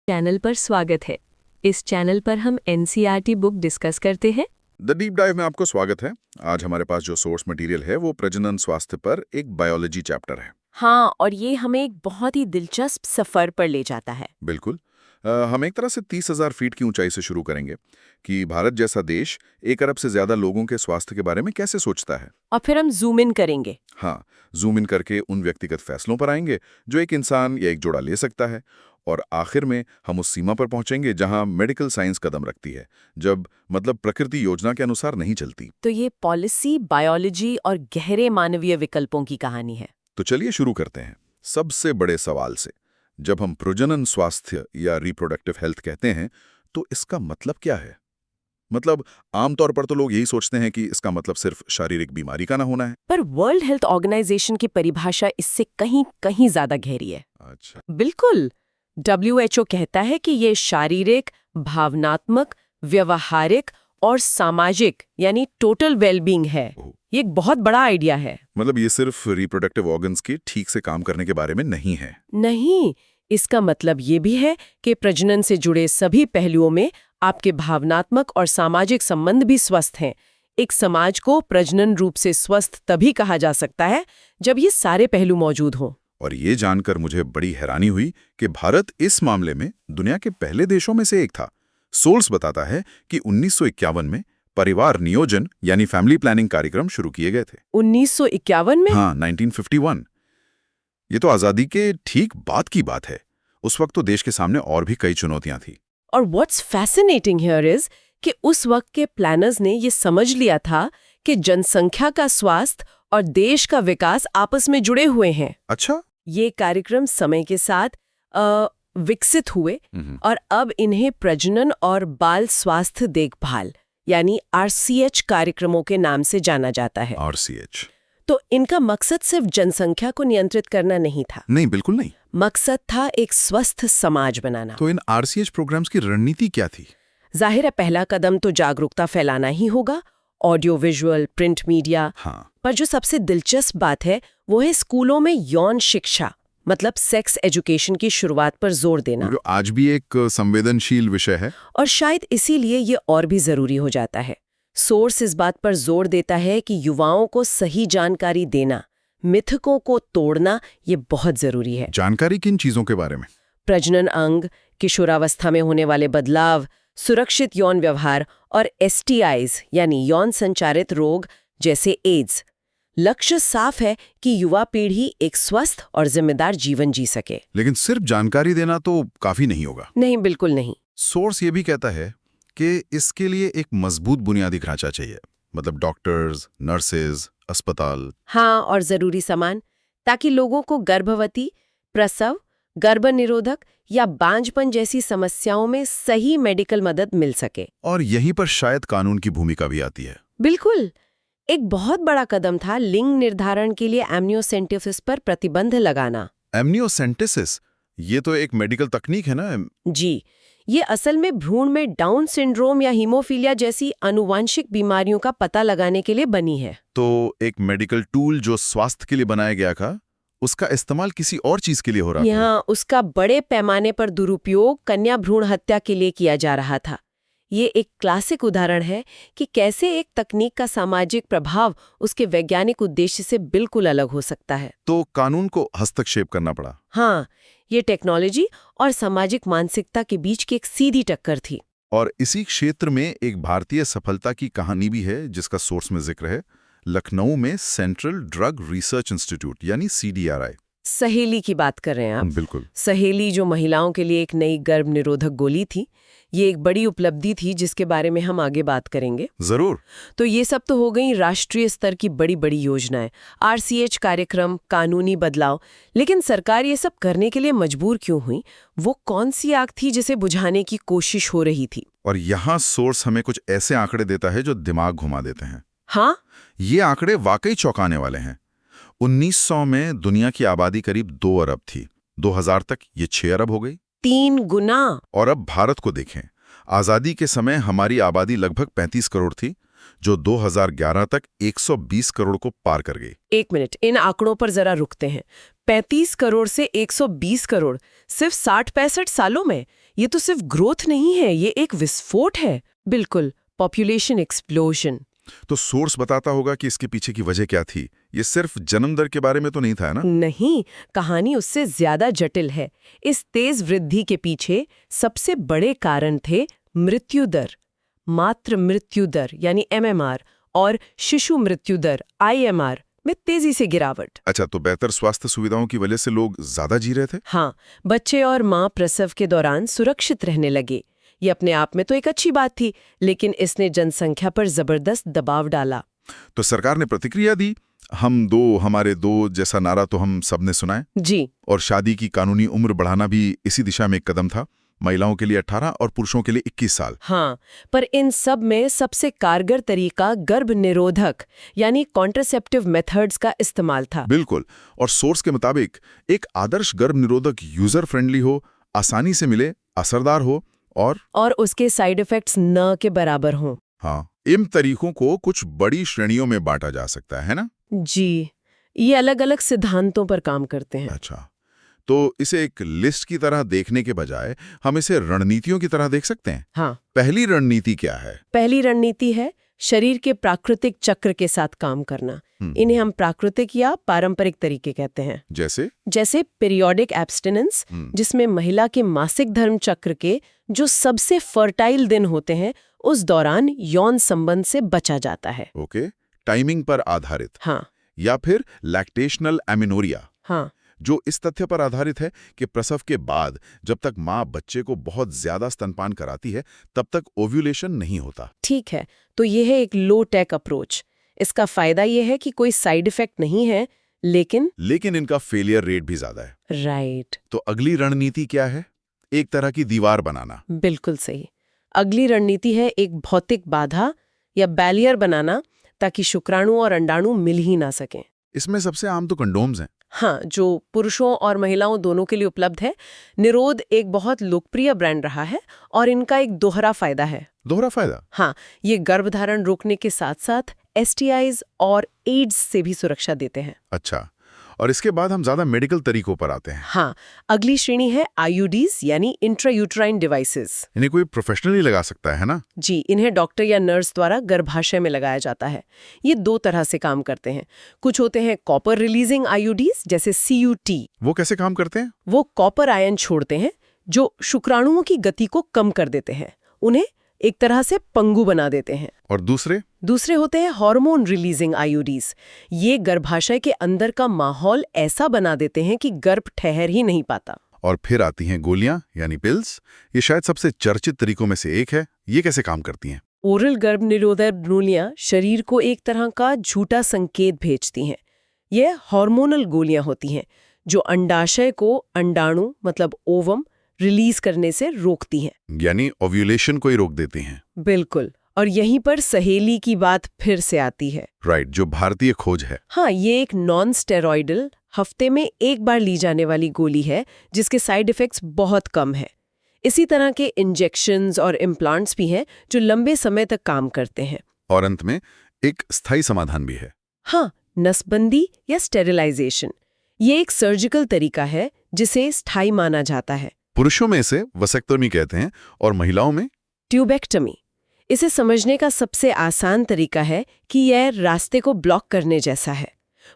Channel पर स्वागत है। इस चैनल पर हम एनसीईआरटी बुक डिस्कस करते हैं। द डीप डाइव में आपको स्वागत है। आज हमारे पास जो सोर्स मटेरियल है वो प्रजनन स्वास्थ्य पर एक बायोलॉजी चैप्टर है। हाँ, और ये हमें एक बहुत ही दिलचस्प सफर पर ले जाता है। बिल्कुल। हम एक तरह से 30,000 फीट की ऊंचाई से शुरू करेंगे कि भारत जैसा देश 1 अरब से ज्यादा लोगों के स्वास्थ्य के बारे में कैसे सोचता है। और फिर हम जूम इन करेंगे। हाँ, जूम इन करके उन व्यक्तिगत फैसलों पर आएंगे जो एक इंसान या एक जोड़ा ले सकता है। और आखिर में हम उस सीमा पर पहुंचेंगे जहां मेडिकल साइंस कदम रखती है, जब मतलब प्रकृति योजना के अनुसार नहीं चलती। तो ये पॉलिसी, बायोलॉजी और गहरे मानवीय विकल्पों की कहानी है। तो चलिए शुरू करते हैं सबसे बड़े सवाल से। जब हम प्रजनन स्वास्थ्य या रिप्रोडक्टिव हेल्थ कहते हैं तो इसका मतलब क्या है? मतलब आमतौर पर तो लोग यही सोचते हैं कि इसका मतलब सिर्फ शारीरिक बीमारी का ना होना है। पर वर्ल्ड हेल्थ ऑर्गेनाइजेशन की परिभाषा इससे कहीं कहीं ज्यादा गहरी है। अच्छा। बिल्कुल। WHO कहता है कि ये शारीरिक, भावनात्मक, व्यवहारिक और सामाजिक यानी टोटल वेलबींग है। ये एक बहुत बड़ा आइडिया है। मतलब ये सिर्फ रिप्रोडक्टिव ऑर्गन्स के ठीक से काम करने के बारे में नहीं है। नहीं, इसका मतलब ये भी है कि प्रजनन से जुड़े सभी पहलुओं में आपके भावनात्मक और सामाजिक संबंध भी स्वस्थ हैं। एक समाज को प्रजनन रूप से स्वस्थ तभी कहा जा सकता है जब ये सारे पहलू मौजूद हों। और ये जानकर मुझे बड़ी हैरानी हुई कि भारत इस मामले में दुनिया के पहले देशों में से एक था। सोर्स बताता है कि 1951 में परिवार नियोजन यानी फैमिली प्लानिंग कार्यक्रम शुरू किए गए थे। 1951 में? हाँ, 1951। ये तो आजादी के ठीक बाद की बात है। उस वक्त तो देश के सामने और भी कई चुनौतियां थी। और व्हाट्स फैसिनेटिंग हियर इज कि उस वक्त के प्लानर्स ने ये समझ लिया था कि जनसंख्या का स्वास्थ्य और देश का विकास आपस में जुड़े हुए हैं। अच्छा। ये कार्यक्रम समय के साथ विकसित हुए और अब इन्हें प्रजनन और बाल स्वास्थ्य देखभाल यानी RCH कार्यक्रमों के नाम से जाना जाता है। RCH। तो इनका मकसद सिर्फ जनसंख्या को नियंत्रित करना नहीं था। नहीं, बिल्कुल नहीं। मकसद था एक स्वस्थ समाज बनाना। तो इन RCH प्रोग्राम्स की रणनीति क्या थी? जाहिर है पहला कदम तो जागरूकता फैलाना ही होगा, ऑडियो विजुअल, प्रिंट मीडिया। हाँ। पर जो सबसे दिलचस्प बात है वो है स्कूलों में यौन शिक्षा मतलब सेक्स एजुकेशन की शुरुआत पर जोर देना। जो आज भी एक संवेदनशील विषय है। और शायद इसीलिए ये और भी जरूरी हो जाता है। सोर्स इस बात पर जोर देता है कि युवाओं को सही जानकारी देना, मिथकों को तोड़ना ये बहुत जरूरी है। जानकारी किन चीजों के बारे में? प्रजनन अंग, किशोरावस्था में होने वाले बदलाव, सुरक्षित यौन व्यवहार और STIs यानी यौन संचारित रोग जैसे एड्स। लक्ष्य साफ है कि युवा पीढ़ी एक स्वस्थ और जिम्मेदार जीवन जी सके। लेकिन सिर्फ जानकारी देना तो काफी नहीं होगा। नहीं, बिल्कुल नहीं। सोर्स ये भी कहता है कि इसके लिए एक मजबूत बुनियादी ढांचा चाहिए, मतलब डॉक्टर्स, नर्सेज, अस्पताल। हाँ, और जरूरी सामान, ताकि लोगों को गर्भवती, प्रसव, गर्भनिरोधक या बांझपन जैसी समस्याओं में सही मेडिकल मदद मिल सके। और यहीं पर शायद कानून की भूमिका भी आती है। बिल्कुल। एक बहुत बड़ा कदम था लिंग निर्धारण के लिए एमनियोसेंटेसिस पर प्रतिबंध लगाना। एमनियोसेंटेसिस, ये तो एक मेडिकल तकनीक है ना? जी, ये असल में भ्रूण में डाउन सिंड्रोम या हीमोफीलिया जैसी आनुवांशिक बीमारियों का पता लगाने के लिए बनी है। तो एक मेडिकल टूल जो स्वास्थ्य के लिए बनाया गया था, उसका इस्तेमाल किसी और चीज के लिए हो रहा था। यहाँ उसका बड़े पैमाने पर दुरुपयोग कन्या भ्रूण हत्या के लिए किया जा रहा था। ये एक क्लासिक उदाहरण है कि कैसे एक तकनीक का सामाजिक प्रभाव उसके वैज्ञानिक उद्देश्य से बिल्कुल अलग हो सकता है। तो कानून को हस्तक्षेप करना पड़ा। हाँ, ये टेक्नोलॉजी और सामाजिक मानसिकता के बीच की एक सीधी टक्कर थी। और इसी क्षेत्र में एक भारतीय सफलता की कहानी भी है जिसका सोर्स में जिक्र है। लखनऊ में सेंट्रल ड्रग रिसर्च इंस्टीट्यूट यानी CDRI। सहेली की बात कर रहे हैं आप? बिल्कुल। सहेली जो महिलाओं के लिए एक नई गर्भ निरोधक गोली थी, ये एक बड़ी उपलब्धि थी जिसके बारे में हम आगे बात करेंगे। जरूर। तो ये सब तो हो गई राष्ट्रीय स्तर की बड़ी बड़ी योजनाएं, RCH कार्यक्रम, कानूनी बदलाव। लेकिन सरकार ये सब करने के लिए मजबूर क्यों हुई? वो कौन सी आग थी जिसे बुझाने की कोशिश हो रही थी? और यहाँ सोर्स हमें कुछ ऐसे आंकड़े देता है जो दिमाग घुमा देते हैं। हाँ, ये आंकड़े वाकई चौंकाने वाले हैं। 1900 में दुनिया की आबादी करीब 2 अरब थी। 2000 तक ये 6 अरब हो गई। 3 गुना। और अब भारत को देखें। आजादी के समय हमारी आबादी लगभग 35 करोड़ थी, जो 2011 तक 120 करोड़ को पार कर गई। एक मिनट, इन आंकड़ों पर जरा रुकते हैं। 35 करोड़ से 120 करोड़ सिर्फ 60-65 सालों में? ये तो सिर्फ ग्रोथ नहीं है, ये एक विस्फोट है। बिल्कुल, पॉपुलेशन एक्सप्लोजन। तो सोर्स बताता होगा कि इसके पीछे की वजह क्या थी। ये सिर्फ जन्म दर के बारे में तो नहीं था, है ना? नहीं, कहानी उससे ज्यादा जटिल है। इस तेज वृद्धि के पीछे सबसे बड़े कारण थे मृत्यु दर, मातृ मृत्यु दर यानी MMR, और शिशु मृत्यु दर IMR में तेजी से गिरावट। अच्छा, तो बेहतर स्वास्थ्य सुविधाओं की वजह से लोग ज्यादा जी रहे थे? हाँ, बच्चे और माँ प्रसव के दौरान सुरक्षित रहने लगे। ये अपने आप में तो एक अच्छी बात थी, लेकिन इसने जनसंख्या पर जबरदस्त दबाव डाला। तो सरकार ने प्रतिक्रिया दी। हम दो हमारे दो जैसा नारा तो हम सबने सुना है। जी। और शादी की कानूनी उम्र बढ़ाना भी इसी दिशा में एक कदम था। महिलाओं के लिए 18 और पुरुषों के लिए 21 साल। हाँ, पर इन सब में सबसे कारगर तरीका गर्भ निरोधक यानी कॉन्ट्रासेप्टिव मेथड्स का इस्तेमाल था। बिल्कुल, और सोर्स के मुताबिक एक आदर्श गर्भ निरोधक यूजर फ्रेंडली हो, आसानी से मिले, असरदार हो और उसके साइड इफेक्ट्स न के बराबर हों। हाँ, इन तरीकों को कुछ बड़ी श्रेणियों में बांटा जा सकता है ना? जी, ये अलग अलग सिद्धांतों पर काम करते हैं। अच्छा, तो इसे एक लिस्ट की तरह देखने के बजाय हम इसे रणनीतियों की तरह देख सकते हैं। हाँ, पहली रणनीति क्या है? पहली रणनीति है शरीर के प्राकृतिक चक्र के साथ काम करना। इन्हें हम प्राकृतिक या पारंपरिक तरीके कहते हैं। जैसे पीरियोडिक एब्स्टिनेंस, जिसमें महिला के मासिक धर्म चक्र के जो सबसे फर्टाइल दिन होते हैं उस दौरान यौन संबंध से बचा जाता है। ओके, टाइमिंग पर आधारित। हाँ। या फिर लैक्टेशनल एमिनोरिया। हाँ, जो इस तथ्य पर आधारित है कि प्रसव के बाद जब तक माँ बच्चे को बहुत ज्यादा स्तनपान कराती है तब तक ओव्यूलेशन नहीं होता। ठीक है, तो ये है एक लो टेक अप्रोच। इसका फायदा ये है कि कोई साइड इफेक्ट नहीं है, लेकिन इनका फेलियर रेट भी ज्यादा है। राइट। तो अगली रणनीति क्या है? एक तरह की दीवार बनाना। बिल्कुल सही। अगली रणनीति है एक भौतिक बाधा या बैरियर बनाना, ताकि शुक्राणु और अंडाणु मिल ही ना सकें। इसमें सबसे आम तो कंडोम्स हैं। हाँ, जो पुरुषों और महिलाओं दोनों के लिए उपलब्ध है। निरोध एक बहुत लोकप्रिय ब्रांड रहा है और इनका एक दोहरा फायदा है। दोहरा फायदा? हाँ, ये गर्भधारण रोकने के साथ साथ STIs और एड्स से भी सुरक्षा देते हैं। अच्छा, और इसके बाद हम ज्यादा मेडिकल तरीकों पर आते हैं। हाँ, अगली श्रेणी है IUDs यानी इंट्रायूट्राइन डिवाइसेस। इन्हें कोई प्रोफेशनली लगा सकता है ना? जी, इन्हें डॉक्टर या नर्स द्वारा गर्भाशय में लगाया जाता है। ये दो तरह से काम करते हैं। कुछ होते हैं कॉपर रिलीजिंग IUDs जैसे CUT। वो कैसे काम करते हैं? वो कॉपर आयन छोड़ते हैं जो शुक्राणुओं की गति को कम कर देते हैं, उन्हें एक तरह से पंगु बना देते हैं। और दूसरे होते हैं हार्मोन रिलीजिंग IUDs। ये गर्भाशय के अंदर का माहौल ऐसा बना देते हैं कि गर्भ ठहर ही नहीं पाता। और फिर आती हैं गोलियां यानी पिल्स। ये शायद सबसे चर्चित तरीकों में से एक है। ये कैसे काम करती हैं? ओरल गर्भ निरोधक गोलियां शरीर को एक तरह का झूठा संकेत भेजती हैं। ये हार्मोनल गोलियां होती हैं जो अंडाशय को अंडाणु मतलब ओवम रिलीज करने से रोकती हैं। यानी ओव्यूलेशन को ही रोक देती हैं। बिल्कुल, और यहीं पर सहेली की बात फिर से आती है। राइट, जो भारतीय खोज है। हाँ, ये एक नॉन स्टेरॉइडल हफ्ते में एक बार ली जाने वाली गोली है जिसके साइड इफेक्ट्स बहुत कम है। इसी तरह के इंजेक्शंस और इम्प्लांट्स भी हैं जो लंबे समय तक काम करते हैं। और अंत में एक स्थायी समाधान भी है। हाँ, नसबंदी या स्टेरिलाइजेशन। ये एक सर्जिकल तरीका है जिसे स्थायी माना जाता है। पुरुषों में इसे वसेक्टोमी कहते हैं और महिलाओं में ट्यूबेक्टमी। इसे समझने का सबसे आसान तरीका है कि यह रास्ते को ब्लॉक करने जैसा है।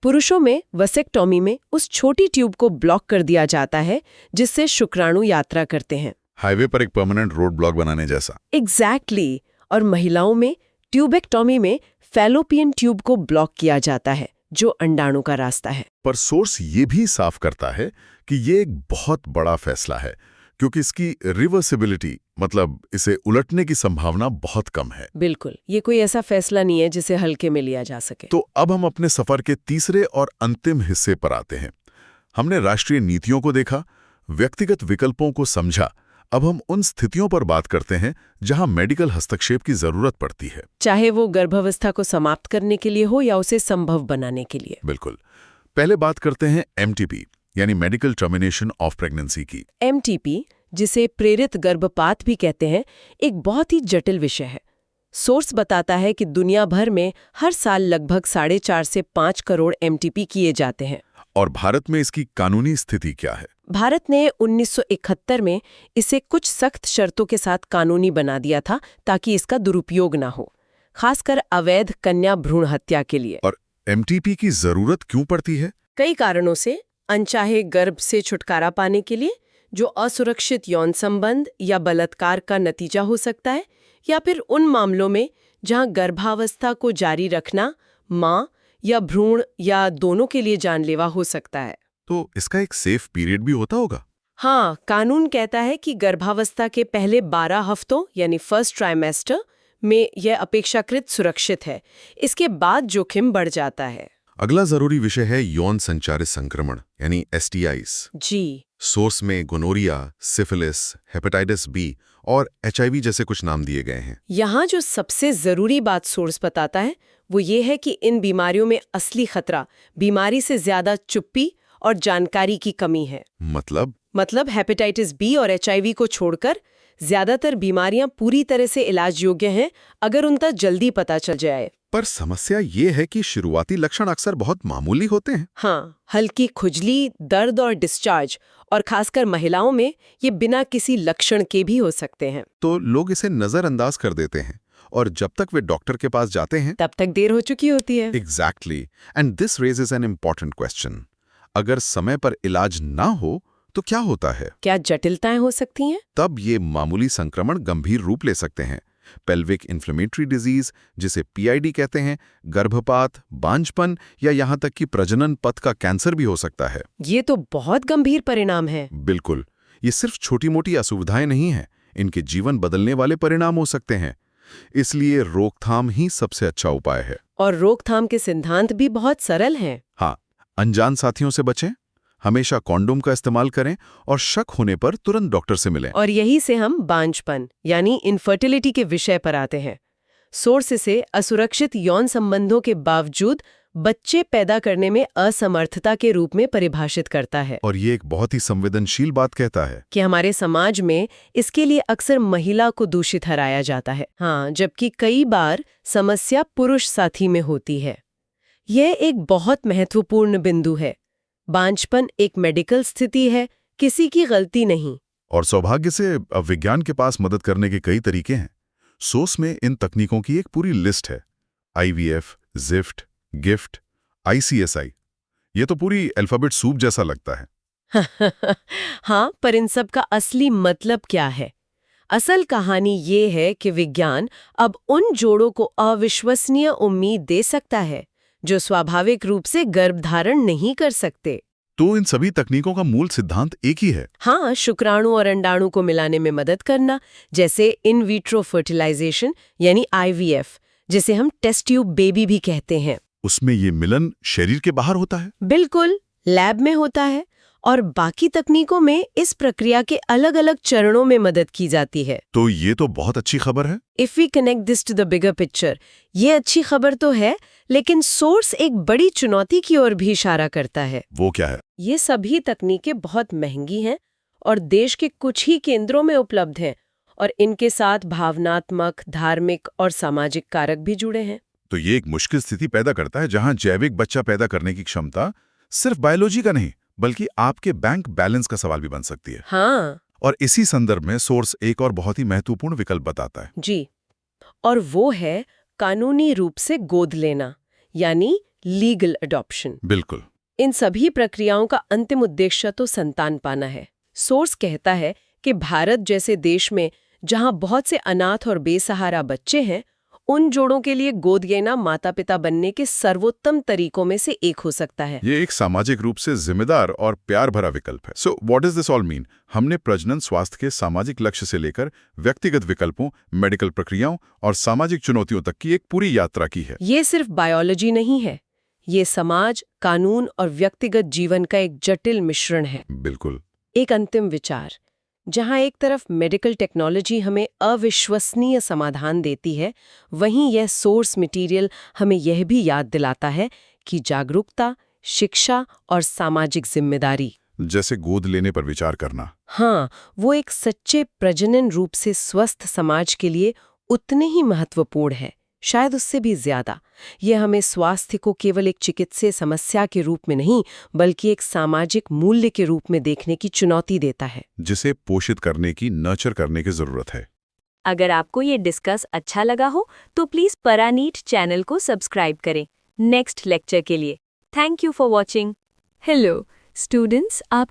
पुरुषों में वसेक्टोमी में उस छोटी ट्यूब को ब्लॉक कर दिया जाता है जिससे शुक्राणु यात्रा करते हैं। हाईवे पर एक परमानेंट रोड ब्लॉक बनाने जैसा। एग्जैक्टली। और महिलाओं में ट्यूबेक्टोमी में फैलोपियन ट्यूब को ब्लॉक किया जाता है जो अंडाणु का रास्ता है। पर सोर्स ये भी साफ करता है कि ये एक बहुत बड़ा फैसला है क्योंकि इसकी रिवर्सिबिलिटी मतलब इसे उलटने की संभावना बहुत कम है। बिल्कुल, ये कोई ऐसा फैसला नहीं है जिसे हल्के में लिया जा सके। तो अब हम अपने सफर के तीसरे और अंतिम हिस्से पर आते हैं। हमने राष्ट्रीय नीतियों को देखा, व्यक्तिगत विकल्पों को समझा। अब हम उन स्थितियों पर बात करते हैं जहां मेडिकल हस्तक्षेप की जरूरत पड़ती है, चाहे वो गर्भावस्था को समाप्त करने के लिए हो या उसे संभव बनाने के लिए। बिल्कुल। पहले बात करते हैं MTP यानी मेडिकल टर्मिनेशन ऑफ प्रेगनेंसी की। MTP, जिसे प्रेरित गर्भपात भी कहते हैं, एक बहुत ही जटिल विषय है। सोर्स बताता है कि दुनिया भर में हर साल लगभग 4.5 से 5 करोड़ MTP किए जाते हैं। और भारत में इसकी कानूनी स्थिति क्या है? भारत ने 1971 में इसे कुछ सख्त शर्तों के साथ कानूनी बना दिया था ताकि इसका दुरुपयोग ना हो, खासकर अवैध कन्या भ्रूण हत्या के लिए। और एमटीपी की जरूरत क्यों पड़ती है? कई कारणों से। अनचाहे गर्भ से छुटकारा पाने के लिए, जो असुरक्षित यौन संबंध या बलात्कार का नतीजा हो सकता है, या फिर उन मामलों में जहां गर्भावस्था को जारी रखना मां या भ्रूण या दोनों के लिए जानलेवा हो सकता है। तो इसका एक सेफ पीरियड भी होता होगा? हाँ, कानून कहता है कि गर्भावस्था के पहले 12 हफ्तों यानी फर्स्ट ट्राइमेस्टर में यह अपेक्षाकृत सुरक्षित है। इसके बाद जोखिम बढ़ जाता है। अगला जरूरी विषय है यौन संचारित संक्रमण यानी STIs। जी। सोर्स में गोनोरिया, सिफिलिस, हेपेटाइटिस बी और HIV जैसे कुछ नाम दिए गए हैं। यहाँ जो सबसे जरूरी बात सोर्स बताता है वो ये है कि इन बीमारियों में असली खतरा बीमारी से ज्यादा चुप्पी और जानकारी की कमी है। मतलब हेपेटाइटिस बी और HIV को छोड़कर ज्यादातर बीमारियां पूरी तरह से इलाज योग्य हैं अगर उनका जल्दी पता चल जाए। पर समस्या ये है कि शुरुआती लक्षण अक्सर बहुत मामूली होते हैं। हाँ, हल्की खुजली, दर्द और डिस्चार्ज, और खासकर महिलाओं में ये बिना किसी लक्षण के भी हो सकते हैं। तो लोग इसे नजरअंदाज कर देते हैं और जब तक वे डॉक्टर के पास जाते हैं तब तक देर हो चुकी होती है। Exactly, and this raises an important question. अगर समय पर इलाज ना हो तो क्या होता है? क्या जटिलताएं हो सकती हैं? तब ये मामूली संक्रमण गंभीर रूप ले सकते हैं। पेल्विक इन्फ्लेमेटरी डिजीज, जिसे PID कहते हैं, गर्भपात, बांझपन या यहाँ तक कि प्रजनन पथ का कैंसर भी हो सकता है। ये तो बहुत गंभीर परिणाम है। बिल्कुल, ये सिर्फ छोटी-मोटी असुविधाएं नहीं हैं, इनके जीवन बदलने वाले परिणाम हो सकते हैं। इसलिए रोकथाम ही सबसे अच्छा उपाय है। और रोकथाम के सिद्धांत भी बहुत सरल हैं। हाँ, अनजान साथियों से बचें, हमेशा कॉन्डोम का इस्तेमाल करें और शक होने पर तुरंत डॉक्टर से मिलें। और यही से हम बांझपन यानी इनफर्टिलिटी के विषय पर आते हैं। सोर्स से असुरक्षित यौन संबंधों के बावजूद बच्चे पैदा करने में असमर्थता के रूप में परिभाषित करता है। और ये एक बहुत ही संवेदनशील बात कहता है कि हमारे समाज में इसके लिए अक्सर महिला को दोषी ठहराया जाता है। हाँ, जबकि कई बार समस्या पुरुष साथी में होती है। यह एक बहुत महत्वपूर्ण बिंदु है। बांझपन एक मेडिकल स्थिति है, किसी की गलती नहीं। और सौभाग्य से अब विज्ञान के पास मदद करने के कई तरीके हैं। सोर्स में इन तकनीकों की एक पूरी लिस्ट है। IVF, ZIFT, gift, ICSI। ये तो पूरी अल्फाबेट सूप जैसा लगता है। हाँ, पर इन सब का असली मतलब क्या है? असल कहानी ये है कि विज्ञान अब उन जोड़ों को अविश्वसनीय उम्मीद दे सकता है जो स्वाभाविक रूप से गर्भधारण नहीं कर सकते। तो इन सभी तकनीकों का मूल सिद्धांत एक ही है। हाँ, शुक्राणु और अंडाणु को मिलाने में मदद करना, जैसे इन विट्रो फर्टिलाइजेशन यानी IVF, जिसे हम टेस्ट ट्यूब बेबी भी कहते हैं। उसमें ये मिलन शरीर के बाहर होता है? बिल्कुल, लैब में होता है। और बाकी तकनीकों में इस प्रक्रिया के अलग अलग चरणों में मदद की जाती है। तो ये तो बहुत अच्छी खबर है। If we connect this to the bigger picture, ये अच्छी खबर तो है, लेकिन सोर्स एक बड़ी चुनौती की ओर भी इशारा करता है। वो क्या है? ये सभी तकनीकें बहुत महंगी हैं और देश के कुछ ही केंद्रों में उपलब्ध हैं, और इनके साथ भावनात्मक, धार्मिक और सामाजिक कारक भी जुड़े हैं। तो ये एक मुश्किल स्थिति पैदा करता है जहां जैविक बच्चा पैदा करने की क्षमता सिर्फ बायोलॉजी का नहीं बल्कि आपके बैंक बैलेंस का सवाल भी बन सकती है। हाँ। और इसी संदर्भ में सोर्स एक और बहुत ही महत्वपूर्ण विकल्प बताता है। जी, और वो है कानूनी रूप से गोद लेना, यानी लीगल अडॉप्शन। बिल्कुल। इन सभी प्रक्रियाओं का अंतिम उद्देश्य तो संतान पाना है। सोर्स कहता है कि भारत जैसे देश में जहां बहुत से अनाथ और बेसहारा बच्चे हैं, उन जोड़ों के लिए गोद लेना माता पिता बनने के सर्वोत्तम तरीकों में से एक हो सकता है। ये एक सामाजिक रूप से जिम्मेदार और प्यार भरा विकल्प है। So what does this all mean? हमने प्रजनन स्वास्थ्य के सामाजिक लक्ष्य से लेकर व्यक्तिगत विकल्पों, मेडिकल प्रक्रियाओं और सामाजिक चुनौतियों तक की एक पूरी यात्रा की है। ये सिर्फ बायोलॉजी नहीं है, ये समाज, कानून और व्यक्तिगत जीवन का एक जटिल मिश्रण है। बिल्कुल। एक अंतिम विचार, जहां एक तरफ मेडिकल टेक्नोलॉजी हमें अविश्वसनीय समाधान देती है, वहीं यह सोर्स मटेरियल हमें यह भी याद दिलाता है कि जागरूकता, शिक्षा और सामाजिक जिम्मेदारी, जैसे गोद लेने पर विचार करना, हाँ, वो एक सच्चे प्रजनन रूप से स्वस्थ समाज के लिए उतने ही महत्वपूर्ण है। शायद उससे भी ज्यादा। ये हमें स्वास्थ्य को केवल एक चिकित्सीय समस्या के रूप में नहीं, बल्कि एक सामाजिक मूल्य के रूप में देखने की चुनौती देता है, जिसे पोषित करने की, नर्चर करने की जरूरत है। अगर आपको ये डिस्कस अच्छा लगा हो तो प्लीज परानीट चैनल को सब्सक्राइब करें नेक्स्ट लेक्चर के लिए। Thank you for watching. Hello students, आप